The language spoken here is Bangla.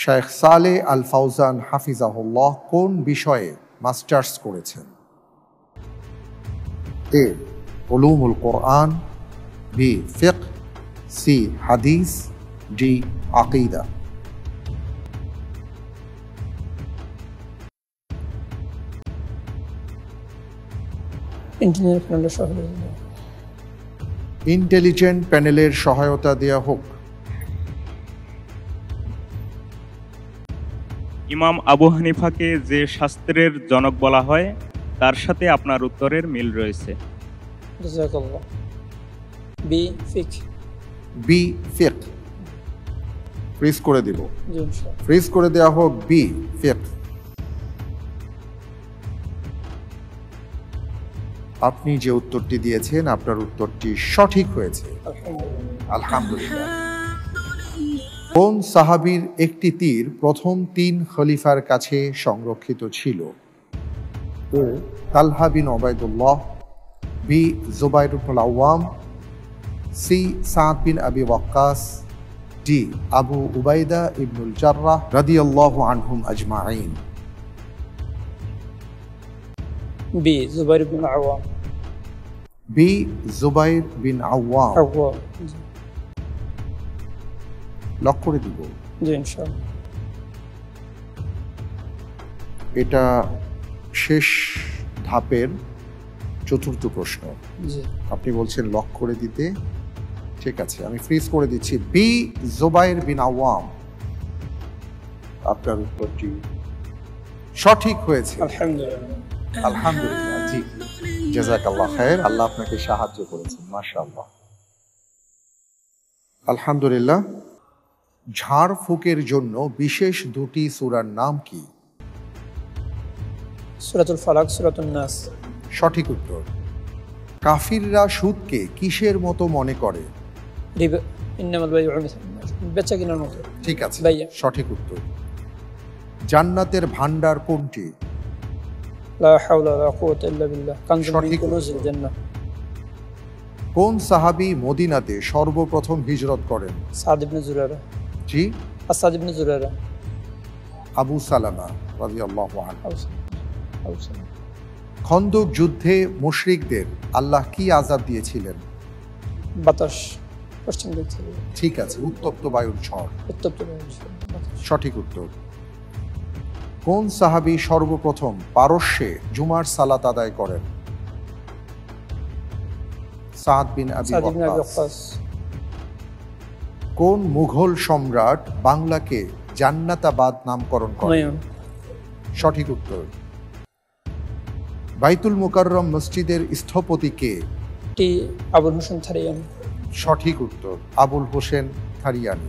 শেখ সালেহ আল ফাউজান হাফিজাহুল্লাহ কোন বিষয়ে মাস্টার্স করেছেন? এ উলুমুল কোরআন, বি ফিকহ, সি হাদিস, ডি আকীদা। ইন্টেলিজেন্ট প্যানেলের সহায়তা দেয়া হোক। ইমাম আবু হানিফাকে যে শাস্ত্রের জনক বলা হয় তার সাথে আপনার উত্তরের মিল রয়েছে। জাযাকাল্লাহ। বি ফিকহ। বি ফিকহ। ফ্রিজ করে দিব। জি ইনশাআল্লাহ। ফ্রিজ করে দেওয়া হোক বি ফিকহ। আপনি যে উত্তরটি দিয়েছেন আপনার উত্তরটি সঠিক হয়েছে, আলহামদুলিল্লাহ। কোন সাহাবীর একটি তীর প্রথম 3 খলিফার কাছে সংরক্ষিত ছিল? ও তালহা বিন ওবায়দুল্লাহ, বি জুবাইর ইবনুল আওয়াম, সি সাদ বিন আবি ওয়াক্কাস, ডি আবু উবাইদা ইবনুল জাররাহ রাদিয়াল্লাহু আনহুম আজমাইন। বি জুবাইর বিন আওয়াম। বি জুবাইর বিন আওয়াম। লক করে দিব। জি ইনশাআল্লাহ। এটা শেষ ধাপের চতুর্থ প্রশ্ন। জি। আপনি বলছেন লক করে দিতে, ঠিক আছে, আমি ফ্রিজ করে দিচ্ছি। বি জুবাইর বিন আওয়াম। আপনার উত্তরটি সঠিক হয়েছে, আলহামদুলিল্লাহ। আলহামদুলিল্লাহ। জি, জাযাকাল্লাহ খায়ের। আল্লাহ আপনাকে সাহায্য করেছেন, মাশাআল্লাহ। আলহামদুলিল্লাহ। ঝাড়ফুঁকের জন্য বিশেষ 2টি সূরার নাম কি? সূরাতুল ফালাক, সূরাতুন নাস। সঠিক উত্তর। কাফিররা সুদকে কিসের মতো মনে করে? রিবা। ইন্নামাল বাইউ বেচা কিনার মতো। ঠিক আছে, বাইয়া। সঠিক উত্তর। জান্নাতের ভান্ডার কোনটি? লা হাওলা ওয়ালা কুওয়াতা ইল্লা বিল্লাহ। কানজুম মিন সঠিক কুনুজিল জান্নাহ। কোন সাহাবী মদিনাতে সর্বপ্রথম হিজরত করেন? সাদ ইবনে জুরায়রা। জি, আসাদ ইবনে জুরায়রা। আবু সালামা রাদিয়াল্লাহু আনহু। আচ্ছা। খন্দক যুদ্ধে মুশরিকদের আল্লাহ কি আযাব দিয়েছিলেন? বাতাস, পশ্চিম দিক থেকে। ঠিক আছে, উত্তপ্ত বায়ুর ঝড়। উত্তপ্ত বাতাস। সঠিক উত্তর। কোন সাহাবী সর্বপ্রথম পারস্যে জুমার সালাত আদায় করেন? সাদ বিন আবি ওয়াক্কাস। কোন মুঘল সম্রাট বাংলাকে জান্নাতাবাদ নামকরণ করেন? হুমায়ুন। সঠিক উত্তর। বাইতুল মুকাররম মসজিদের স্থপতি কে? টি আবুল হোসেন থারিয়ানি। সঠিক উত্তর, আবুল হোসেন থারিয়ানি।